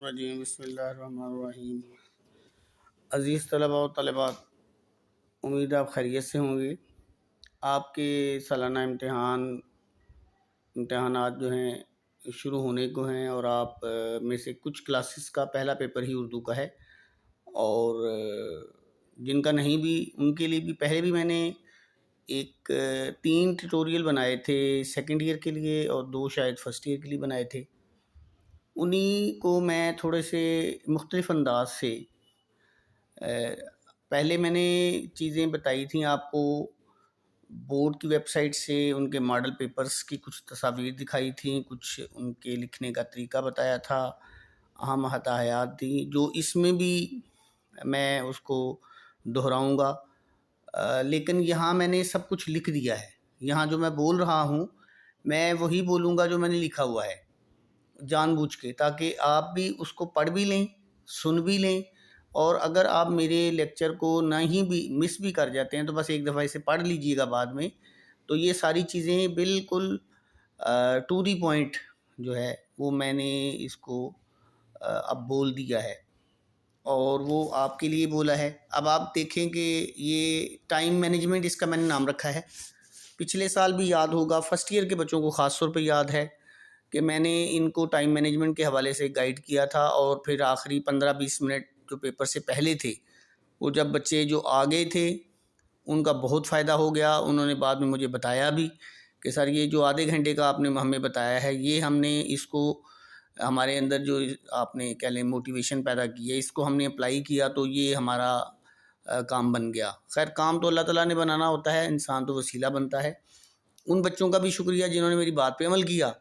रजीम बिस्मिल्लाहिर्रहमानिर्रहीम। अज़ीज़ तलबा व तलबात, उम्मीद आप खैरियत से होंगे। आपके सालाना इम्तहानात जो हैं शुरू होने को हैं और आप में से कुछ क्लासेस का पहला पेपर ही उर्दू का है और जिनका नहीं भी उनके लिए भी पहले भी मैंने एक 3 ट्यूटोरियल बनाए थे सेकंड ईयर के लिए और 2 शायद फर्स्ट ईयर के लिए बनाए थे। उन्हीं को मैं थोड़े से मुख्तलिफ़ अंदाज से पहले मैंने चीज़ें बताई थी आपको, बोर्ड की वेबसाइट से उनके मॉडल पेपर्स की कुछ तस्वीर दिखाई थी, कुछ उनके लिखने का तरीका बताया था, अहम हदायत दी, जो इसमें भी मैं उसको दोहराऊँगा। लेकिन यहाँ मैंने सब कुछ लिख दिया है। यहाँ जो मैं बोल रहा हूँ, मैं वही बोलूँगा जो मैंने लिखा हुआ है, जानबूझ के, ताकि आप भी उसको पढ़ भी लें, सुन भी लें और अगर आप मेरे लेक्चर को नहीं भी मिस भी कर जाते हैं तो बस एक दफ़ा इसे पढ़ लीजिएगा बाद में। तो ये सारी चीज़ें बिल्कुल टू दी पॉइंट जो है वो मैंने इसको अब बोल दिया है और वो आपके लिए बोला है। अब आप देखें कि ये टाइम मैनेजमेंट इसका मैंने नाम रखा है। पिछले साल भी याद होगा, फर्स्ट ईयर के बच्चों को ख़ास तौर पे याद है कि मैंने इनको टाइम मैनेजमेंट के हवाले से गाइड किया था और फिर आखिरी 15-20 मिनट जो पेपर से पहले थे, वो जब बच्चे जो आ गए थे उनका बहुत फ़ायदा हो गया। उन्होंने बाद में मुझे बताया भी कि सर ये जो आधे घंटे का आपने हमें बताया है, ये हमने इसको हमारे अंदर जो आपने कह लें मोटिवेशन पैदा की है, इसको हमने अप्लाई किया तो ये हमारा काम बन गया। खैर, काम तो अल्लाह ताला ने बनाना होता है, इंसान तो वसीला बनता है। उन बच्चों का भी शुक्रिया जिन्होंने मेरी बात पे अमल किया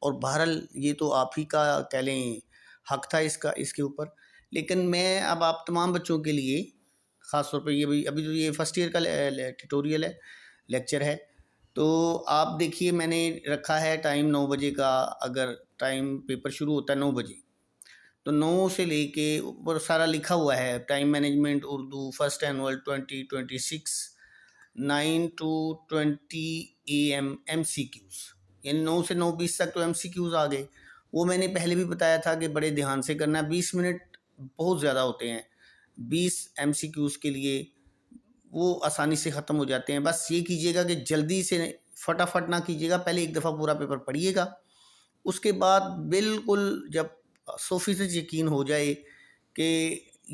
और बहरहाल ये तो आप ही का कह लें हक़ था इसके ऊपर। लेकिन मैं अब आप तमाम बच्चों के लिए ख़ास तौर पे ये भी अभी तो ये फर्स्ट ईयर का ट्यूटोरियल है, लेक्चर है, तो आप देखिए मैंने रखा है टाइम 9 बजे का। अगर टाइम पेपर शुरू होता है 9 बजे, तो 9 से लेके ऊपर सारा लिखा हुआ है, time management Urdu first annual 2026 9 to 20 AM MCQs, यानी 9 से 9:20 तक तो MCQs आ गए। वो मैंने पहले भी बताया था कि बड़े ध्यान से करना, 20 मिनट बहुत ज़्यादा होते हैं 20 MCQs के लिए, वो आसानी से ख़त्म हो जाते हैं। बस ये कीजिएगा कि जल्दी से फटाफट ना कीजिएगा, पहले एक दफ़ा पूरा पेपर पढ़िएगा, उसके बाद बिल्कुल जब 100% यकीन हो जाए कि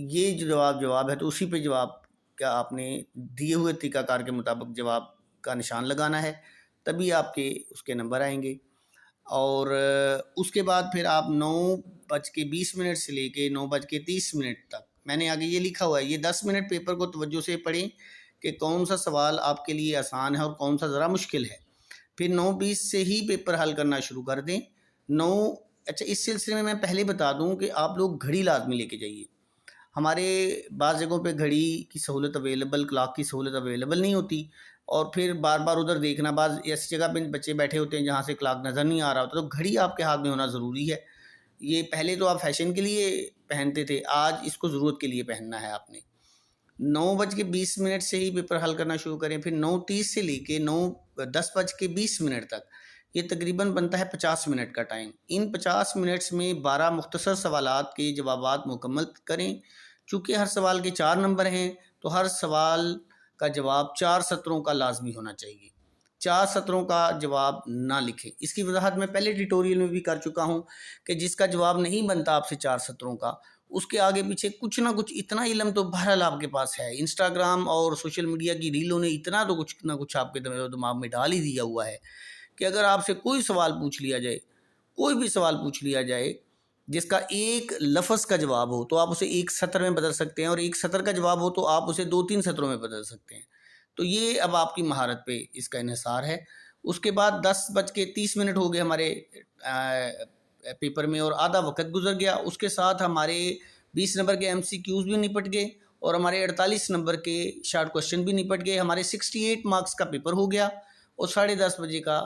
ये जो जवाब है तो उसी पे जवाब का आपने दिए हुए तरीक़ाकार के मुताबिक जवाब का निशान लगाना है, तभी आपके उसके नंबर आएंगे। और उसके बाद फिर आप 9:20 से लेके 9:30 तक मैंने आगे ये लिखा हुआ है, ये 10 मिनट पेपर को तवज्जो से पढ़ें कि कौन सा सवाल आपके लिए आसान है और कौन सा ज़रा मुश्किल है। फिर 9:20 से ही पेपर हल करना शुरू कर दें। अच्छा, इस सिलसिले में मैं पहले बता दूं कि आप लोग घड़ी लाजमी लेके जाइए। हमारे बाज़ जगहों पे घड़ी की सहूलत अवेलेबल, क्लॉक की सहूलत अवेलेबल नहीं होती और फिर बार बार उधर देखना, बाज़ ऐसी जगह पे बच्चे बैठे होते हैं जहाँ से क्लॉक नज़र नहीं आ रहा होता, तो घड़ी आपके हाथ में होना ज़रूरी है। ये पहले तो आप फैशन के लिए पहनते थे, आज इसको ज़रूरत के लिए पहनना है आपने। 9:20 से ही पेपर हल करना शुरू करें। फिर 9:30 से लेके 10:20 तक ये तकरीबन बनता है 50 मिनट का टाइम। इन 50 मिनट्स में 12 मुख्तसर सवालात के जवाबात मुकम्मल करें। चूँकि हर सवाल के 4 नंबर हैं, तो हर सवाल का जवाब 4 सत्रों का लाजमी होना चाहिए। 4 सत्रों का जवाब ना लिखें। इसकी वजाहत मैं पहले ट्यूटोरियल में भी कर चुका हूँ कि जिसका जवाब नहीं बनता आपसे 4 सत्रों का, उसके आगे पीछे कुछ ना कुछ इतना इल्म तो बहरहाल आपके पास है। इंस्टाग्राम और सोशल मीडिया की रीलों ने इतना तो कुछ ना कुछ आपके दिमाग में डाल ही दिया हुआ है कि अगर आपसे कोई सवाल पूछ लिया जाए, कोई भी सवाल पूछ लिया जाए जिसका एक लफ्ज़ का जवाब हो, तो आप उसे एक सत्र में बदल सकते हैं और एक सत्र का जवाब हो तो आप उसे 2-3 सत्रों में बदल सकते हैं। तो ये अब आपकी महारत पे इसका इन्हिसार है। उसके बाद 10:30 हो गए हमारे पेपर में और आधा वक्त गुजर गया। उसके साथ हमारे 20 नंबर के MCQs भी निपट गए और हमारे 48 नंबर के शॉर्ट क्वेश्चन भी निपट गए। हमारे 68 मार्क्स का पेपर हो गया और 10:30 बजे का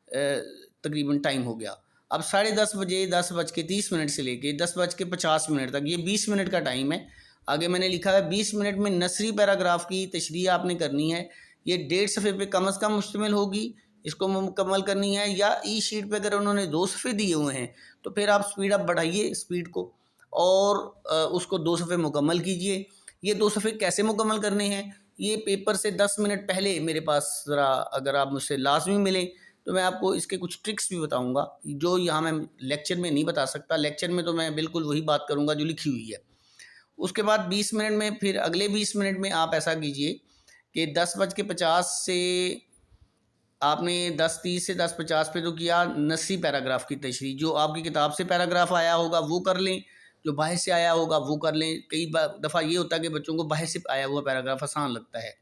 तकरीबन टाइम हो गया। अब 10:30 बजे 10:30 से लेके 10:50 तक ये 20 मिनट का टाइम है। आगे मैंने लिखा है 20 मिनट में नसरी पैराग्राफ की तशरीह आपने करनी है। ये 1.5 सफ़े पे कम अज़ कम मुश्तमिल होगी, इसको मुकम्मल करनी है, या ई शीट पे अगर उन्होंने 2 सफ़े दिए हुए हैं तो फिर आप स्पीड अप बढ़ाइए स्पीड को और उसको 2 सफ़े मुकम्मल कीजिए। ये 2 सफ़े कैसे मुकम्मल करने हैं, ये पेपर से 10 मिनट पहले मेरे पास ज़रा अगर आप मुझसे लाज़मी मिलें तो मैं आपको इसके कुछ ट्रिक्स भी बताऊँगा, जो यहाँ मैं लेक्चर में नहीं बता सकता। लेक्चर में तो मैं बिल्कुल वही बात करूँगा जो लिखी हुई है। उसके बाद 20 मिनट में, फिर अगले 20 मिनट में आप ऐसा कीजिए कि 10:50 से आपने 10:30 से 10:50 पे तो किया नस्सी पैराग्राफ की तशरीह, जो आपकी किताब से पैराग्राफ आया होगा वो कर लें, जो बाहर से आया होगा वो कर लें। कई दफ़ा ये होता है कि बच्चों को बाहर से आया हुआ पैराग्राफ आसान लगता है।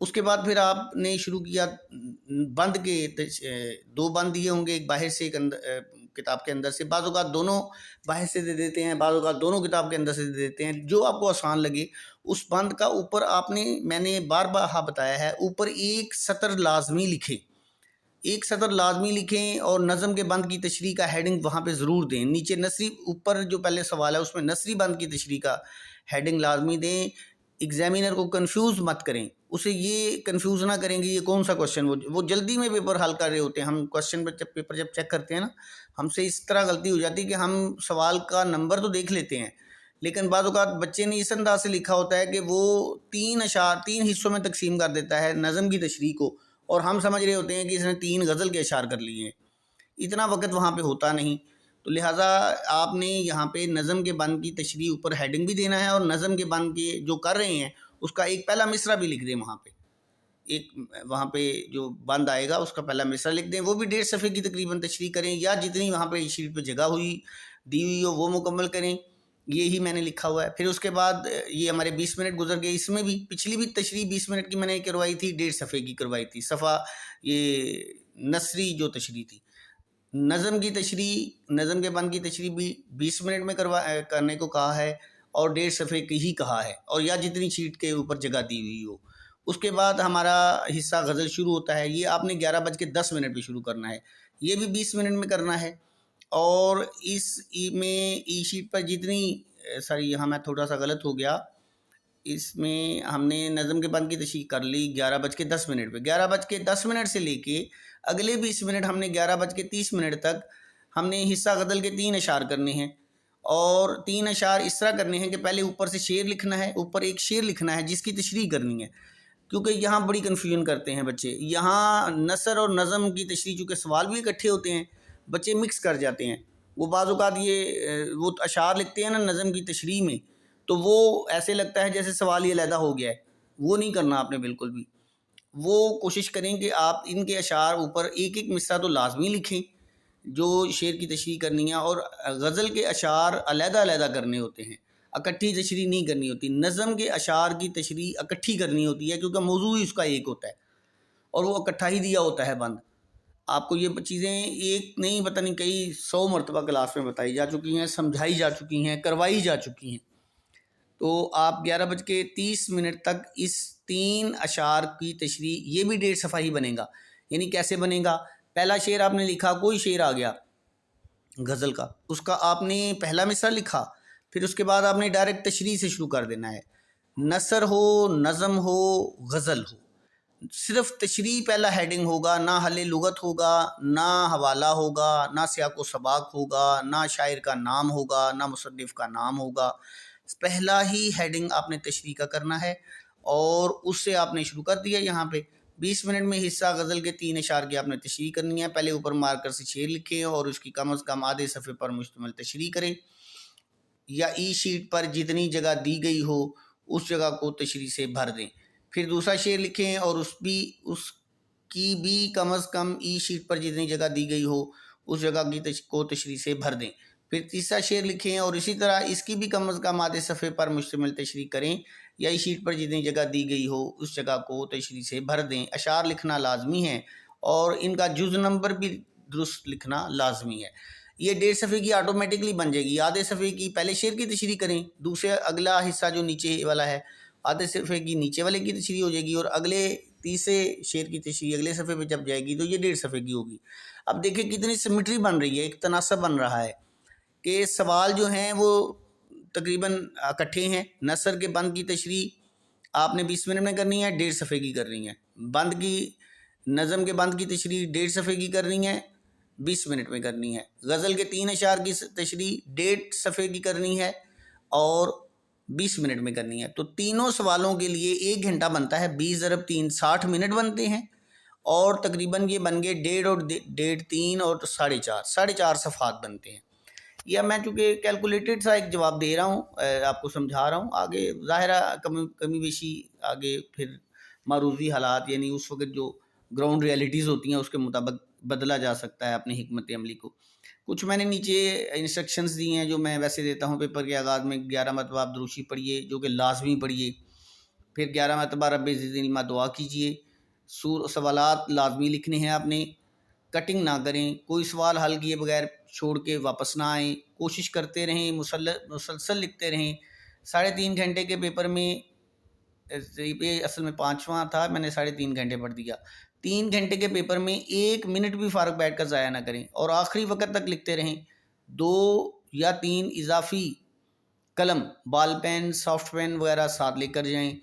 उसके बाद फिर आपने शुरू किया बंद के 2 बंद दिए होंगे, एक बाहर से एक किताब के अंदर से। बाज़ औक़ात दोनों बाहर से दे देते हैं, बाज़ औक़ात दोनों किताब के अंदर से दे देते हैं, जो आपको आसान लगे। उस बंद का ऊपर आपने, मैंने बार-बार हाँ बताया है, ऊपर एक सतर लाज़मी लिखें, एक सतर लाज़मी लिखें और नज़म के बंद की तशरीह का हेडिंग वहाँ पे ज़रूर दें। नीचे नसरी, ऊपर जो पहले सवाल है उसमें नसरी बंद की तशरीह का हेडिंग लाज़मी दें। एग्जामिनर को कंफ्यूज मत करें, उसे ये कंफ्यूज ना करें कि ये कौन सा क्वेश्चन, वो जल्दी में पेपर हल कर रहे होते हैं। हम क्वेश्चन पेपर जब चेक करते हैं ना, हमसे इस तरह गलती हो जाती है कि हम सवाल का नंबर तो देख लेते हैं, लेकिन बाद औक़ात बच्चे ने इस अंदाज से लिखा होता है कि वो 3 हिस्सों में तकसीम कर देता है नज़म की तशरीह को, और हम समझ रहे होते हैं कि इसने 3 गज़ल के अशार कर लिए हैं। इतना वक्त वहाँ पे होता नहीं, तो लिहाजा आपने यहाँ पे नज़म के बंद की तशरीह ऊपर हेडिंग भी देना है, और नज़म के बंद के जो कर रहे हैं उसका एक पहला मिसरा भी लिख दें वहाँ पे। एक वहाँ पे जो बंद आएगा उसका पहला मिसरा लिख दें, वो भी 1.5 सफ़े की तकरीबन तशरीह करें, या जितनी वहाँ पे शीट पे जगह हुई दी हुई हो वो मुकम्मल करें। ये ही मैंने लिखा हुआ है। फिर उसके बाद ये हमारे 20 मिनट गुजर गए। इसमें भी पिछली भी तशरीह 20 मिनट की मैंने करवाई थी, 1.5 सफ़े की करवाई थी। सफ़ा ये नसरी जो तशरीह थी, नज़म की तशरीह, नज़म के बंद की तशरीह भी 20 मिनट में करने को कहा है, और 1.5 सफ़े की ही कहा है, और या जितनी शीट के ऊपर जगह दी हुई हो। उसके बाद हमारा हिस्सा गज़ल शुरू होता है। ये आपने 11:10 पे शुरू करना है, ये भी 20 मिनट में करना है। और इस में ई शीट पर जितनी सॉरी यहाँ मैं थोड़ा सा गलत हो गया, इसमें हमने नज़म के बंद की तशरीह कर ली 11:10 पे। 11:10 से लेके अगले 20 मिनट हमने 11:30 तक हमने हिस्सा गज़ल के 3 अशार करने हैं, और 3 अशार इस तरह करने हैं कि पहले ऊपर से शेर लिखना है, ऊपर एक शेर लिखना है जिसकी तशरीह करनी है, क्योंकि यहाँ बड़ी कन्फ्यूजन करते हैं बच्चे। यहाँ नसर और नज़म की तशरीह, चूँकि सवाल भी इकट्ठे होते हैं, बच्चे मिक्स कर जाते हैं। वो बाज़ औक़ात ये वो अशार लिखते हैं ना नज़म की तशरीह में, तो वो ऐसे लगता है जैसे सवाल ही अलहदा हो गया है। वो नहीं करना आपने बिल्कुल भी। वो कोशिश करें कि आप इनके अशार ऊपर एक-एक मिसरा तो लाज़मी लिखें जो शेर की तशरीह करनी है, और गज़ल के अशार अलहदा-अलहदा करने होते हैं, इकट्ठी तशरीह नहीं करनी होती। नज़म के अशार की तशरीह इकट्ठी करनी होती है, क्योंकि मौज़ू ही उसका एक होता है और वो इकट्ठा ही दिया होता है बंद। आपको ये चीज़ें एक नहीं, पता नहीं कई 100 मरतबा क्लास में बताई जा चुकी हैं, समझाई जा चुकी हैं, करवाई जा चुकी हैं। तो आप 11:30 तक इस 3 अशार की तशरीह, ये भी 1.5 सफ़ा ही बनेगा। यानी कैसे बनेगा, पहला शेर आपने लिखा, कोई शेर आ गया गज़ल का, उसका आपने पहला मिसरा लिखा, फिर उसके बाद आपने डायरेक्ट तशरीह से शुरू कर देना है। नसर हो, नज़म हो, गज़ल हो, सिर्फ तशरीह पहला हेडिंग होगा, ना हले लुगत होगा, ना हवाला होगा, ना सियाको सबाक होगा, ना शायर का नाम होगा, ना मुसन्निफ़ का नाम होगा। पहला ही हेडिंग आपने तशरीह का करना है, और उससे आपने शुरू कर दिया। यहाँ पे 20 मिनट में हिस्सा गज़ल के 3 अशार की आपने तशरीह करनी है। पहले ऊपर मार्कर से शेर लिखें और उसकी कम अज़ कम आधे सफ़े पर मुश्तमिल तशरीह करें, या ई शीट पर जितनी जगह दी गई हो उस जगह को तशरीह से भर दें। फिर दूसरा शेर लिखें और उसकी भी कम अज़ कम ई शीट पर जितनी जगह दी गई हो उस जगह को तशरीह से भर दें। फिर तीसरा शेर लिखें और इसी तरह इसकी भी कम अज़ कम आधे सफ़े पर मुश्तमिल तशरीह करें, या इस शीट पर जितनी जगह दी गई हो उस जगह को तशरीह से भर दें। अशार लिखना लाजमी है, और इनका जुज़ नंबर भी दुरुस्त लिखना लाजमी है। ये 1.5 सफ़े की ऑटोमेटिकली बन जाएगी। आधे सफ़े की पहले शेर की तशरीह करें, दूसरे अगला हिस्सा जो नीचे वाला है आधे सफ़े की नीचे वाले की तशरीह हो जाएगी, और अगले तीसरे शेर की तशरीह अगले सफ़े पे जब जाएगी तो ये 1.5 सफ़े की होगी। अब देखिए कितनी सिमेट्री बन रही है, एक तनासब बन रहा है कि सवाल जो हैं वो तकरीबन इकट्ठे हैं। नसर के बंद की तशरीह आपने 20 मिनट में करनी है, 1.5 सफ़े की करनी है। बंद की नज़म के बंद की तशरीह 1.5 सफ़े की करनी है, 20 मिनट में करनी है। गज़ल के 3 अशार की तशरीह 1.5 सफ़े की करनी है और 20 मिनट में करनी है। तो तीनों सवालों के लिए 1 घंटा बनता है, 20 ज़रब 3 60 मिनट बनते हैं और तकरीबन ये बन गए 1.5 और 1.5 3 और 4.5 सफ़हात बनते हैं। या मैं चूँकि कैलकुलेटेड सा एक जवाब दे रहा हूँ, आपको समझा रहा हूँ, आगे ज़ाहिर है कमी बेशी आगे फिर मारूज़ी हालात यानी उस वक्त जो ग्राउंड रियलिटीज़ होती हैं उसके मुताबिक बदला जा सकता है अपनी हिकमत अमली को। कुछ मैंने नीचे इंस्ट्रक्शंस दी हैं जो मैं वैसे देता हूँ पेपर के आगाज़ में। 11 मरतबा आप दुरूशी पढ़िए जो कि लाजमी पढ़िए, फिर 11 मरतबा रब्बे ज़िदनी इल्मा दुआ कीजिए, सवालात लाजमी लिखने हैं आपने, कटिंग ना करें, कोई सवाल हल किए बगैर छोड़ के वापस ना आएँ, कोशिश करते रहें, मुसलसल लिखते रहें। 3.5 घंटे के पेपर में ये असल में 5वां था, मैंने 3.5 घंटे पढ़ दिया। 3 घंटे के पेपर में 1 मिनट भी फ़ारग बैठ कर ज़ाया ना करें और आखिरी वक्त तक लिखते रहें। 2 या 3 इजाफी कलम, बॉल पेन, सॉफ्ट पेन वगैरह साथ लेकर जाएं।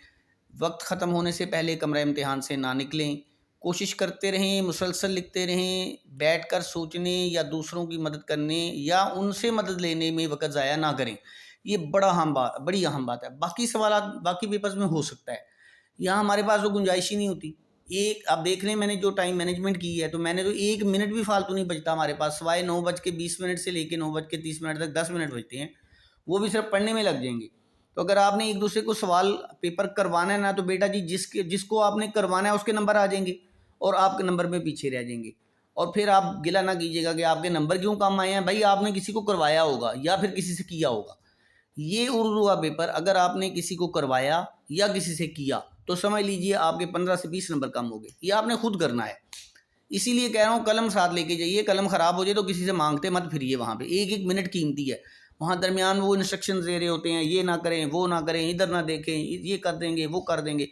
वक्त ख़त्म होने से पहले कमरा इम्तिहान से ना निकलें। कोशिश करते रहें, मुसलसल लिखते रहें, बैठकर सोचने या दूसरों की मदद करने या उनसे मदद लेने में वक्त ज़ाया ना करें। ये बड़ी अहम बात है। बाकी सवाल बाकी पेपर्स में हो सकता है, यहाँ हमारे पास तो गुंजाइश ही नहीं होती। एक आप देख रहे हैं मैंने जो टाइम मैनेजमेंट की है तो मैंने तो 1 मिनट भी फालतू नहीं बचता हमारे पास, सिवाय 9:20 से लेकर 9:30 तक 10 मिनट बचते हैं, वो भी सिर्फ पढ़ने में लग जाएंगे। तो अगर आपने एक दूसरे को सवाल पेपर करवाना है ना, तो बेटा जी जिसको आपने करवाना है उसके नंबर आ जाएंगे और आपके नंबर में पीछे रह जाएंगे। और फिर आप गिला ना कीजिएगा कि आपके नंबर क्यों कम आए हैं। भाई आपने किसी को करवाया होगा या फिर किसी से किया होगा। ये उर्दू का पेपर अगर आपने किसी को करवाया या किसी से किया तो समझ लीजिए आपके 15 से 20 नंबर कम हो गए। ये आपने खुद करना है। इसीलिए कह रहा हूँ कलम साथ लेके जाइए, कलम ख़राब हो जाए तो किसी से मांगते मत फिरिए। वहाँ पे 1-1 मिनट कीमती है। वहाँ दरमियान वो इंस्ट्रक्शंस दे रहे होते हैं, ये ना करें, वो ना करें, इधर ना देखें, ये कर देंगे, वो कर देंगे।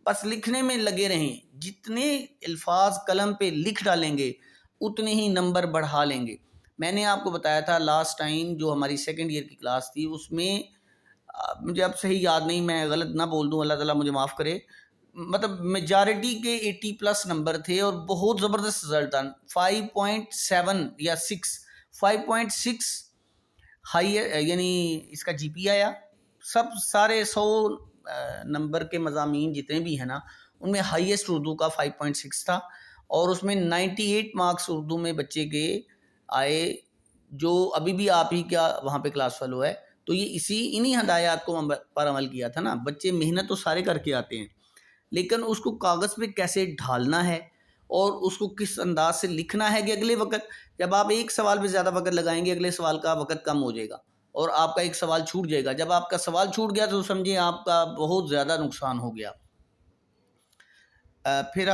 बस लिखने में लगे रहें। जितने अल्फाज कलम पे लिख डालेंगे उतने ही नंबर बढ़ा लेंगे। मैंने आपको बताया था लास्ट टाइम जो हमारी सेकेंड ईयर की क्लास थी उसमें मुझे अब सही याद नहीं, मैं गलत ना बोल दूं, अल्लाह ताला मुझे माफ़ करे, मतलब मेजॉरिटी के 80+ नंबर थे और बहुत ज़बरदस्त रिजल्ट था। 5.7 या 6, 5.6 हाई यानी इसका जीपी आया। सब सारे 100 नंबर के मज़ामीन जितने भी हैं ना उनमें हाईएस्ट उर्दू का 5.6 था और उसमें 98 मार्क्स उर्दू में बच्चे के आए, जो अभी भी आप ही क्या वहाँ पे क्लास फेलो है। तो ये इन्हीं हदायत को पर अमल किया था ना। बच्चे मेहनत तो सारे करके आते हैं लेकिन उसको कागज़ पे कैसे ढालना है और उसको किस अंदाज से लिखना है कि अगले वक्त जब आप एक सवाल पे ज़्यादा वक्त लगाएंगे अगले सवाल का वक्त कम हो जाएगा और आपका एक सवाल छूट जाएगा। जब आपका सवाल छूट गया तो समझिए आपका बहुत ज़्यादा नुकसान हो गया। फिर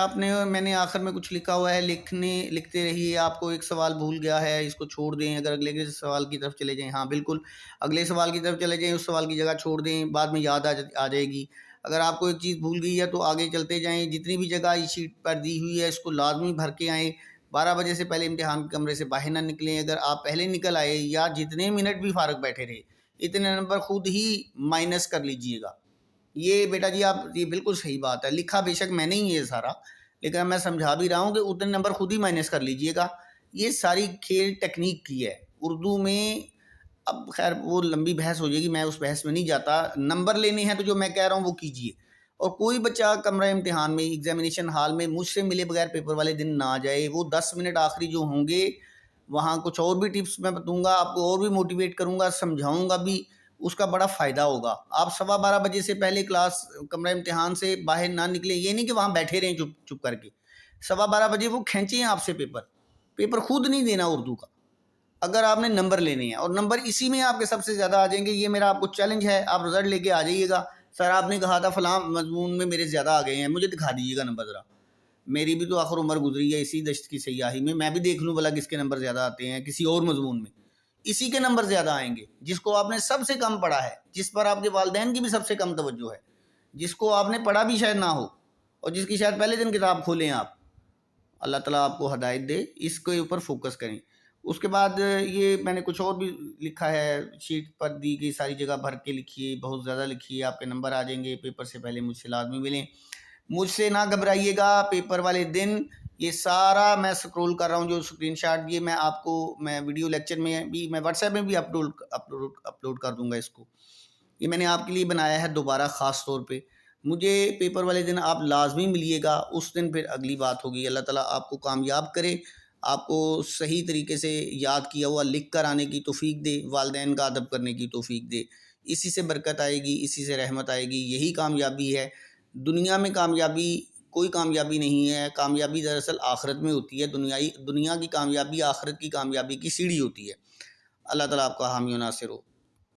मैंने आखिर में कुछ लिखा हुआ है, लिखते रहिए। आपको एक सवाल भूल गया है, इसको छोड़ दें, अगर अगले के सवाल की तरफ चले जाएं। हाँ बिल्कुल, अगले सवाल की तरफ चले जाएं, उस सवाल की जगह छोड़ दें, बाद में याद आ जाएगी। अगर आपको एक चीज़ भूल गई है तो आगे चलते जाएं। जितनी भी जगह इस शीट पर दी हुई है इसको लाजमी भर के आएँ। 12 बजे से पहले इम्तिहान के कमरे से बाहर ना निकलें। अगर आप पहले निकल आए या जितने मिनट भी फारग बैठे रहे, इतने नंबर खुद ही माइनस कर लीजिएगा। ये बेटा जी आप, ये बिल्कुल सही बात है। लिखा बेशक मैंने ही ये सारा, लेकिन मैं समझा भी रहा हूँ कि उतने नंबर खुद ही माइनस कर लीजिएगा। ये सारी खेल टेक्निक की है उर्दू में। अब खैर वो लंबी बहस हो जाएगी, मैं उस बहस में नहीं जाता। नंबर लेने हैं तो जो मैं कह रहा हूँ वो कीजिए। और कोई बच्चा कमरा इम्तिहान में, एग्जामिनेशन हॉल में मुझसे मिले बगैर पेपर वाले दिन ना जाए। वो 10 मिनट आखिरी जो होंगे वहाँ कुछ और भी टिप्स मैं दूंगा आपको, और भी मोटिवेट करूँगा, समझाऊँगा भी, उसका बड़ा फ़ायदा होगा। आप 12:15 बजे से पहले क्लास कमरा इम्तिहान से बाहर ना निकले। ये नहीं कि वहाँ बैठे रहें चुप चुप करके। 12:15 बजे वो खींचें आपसे पेपर खुद नहीं देना उर्दू का, अगर आपने नंबर लेने हैं। और नंबर इसी में आपके सबसे ज़्यादा आ जाएंगे। ये मेरा आपको चैलेंज है, आप रिजल्ट लेके आ जाइएगा। सर आपने कहा था फलां मजमून में मेरे ज़्यादा आ गए हैं, मुझे दिखा दीजिएगा नंबर ज़रा। मेरी भी तो आखिर उम्र गुजरी है इसी दश्त की सयाही में, मैं भी देख लूँ भला किसके नंबर ज़्यादा आते हैं किसी और मजमून में। इसी के नंबर ज़्यादा आएंगे जिसको आपने सबसे कम पढ़ा है, जिस पर आपके वालिदैन की भी सबसे कम तवज्जो है, जिसको आपने पढ़ा भी शायद ना हो और जिसकी शायद पहले दिन किताब खोलें आप। अल्लाह ताला आपको हदायत दे, इसके ऊपर फोकस करें। उसके बाद ये मैंने कुछ और भी लिखा है, शीट पर दी गई सारी जगह भर के लिखिए, बहुत ज़्यादा लिखिए, आपके नंबर आ जाएंगे। पेपर से पहले मुझसे लाजमी मिलें। मुझसे ना घबराइएगा। पेपर वाले दिन ये सारा मैं स्क्रॉल कर रहा हूँ, जो स्क्रीनशॉट ये मैं आपको, मैं वीडियो लेक्चर में भी, मैं व्हाट्सएप में भी अपलोड कर दूंगा इसको। ये मैंने आपके लिए बनाया है दोबारा ख़ास तौर पे। मुझे पेपर वाले दिन आप लाजमी मिलिएगा, उस दिन फिर अगली बात होगी। अल्लाह ताला आपको कामयाब करे, आपको सही तरीके से याद किया हुआ लिख कर आने की तौफीक दे, वालिदैन का अदब करने की तौफीक दे। इसी से बरकत आएगी, इसी से रहमत आएगी, यही कामयाबी है। दुनिया में कामयाबी कोई कामयाबी नहीं है, कामयाबी दरअसल आखिरत में होती है। दुनिया की कामयाबी आखिरत की कामयाबी की सीढ़ी होती है। अल्लाह ताला आपका हामी व नासिर हो।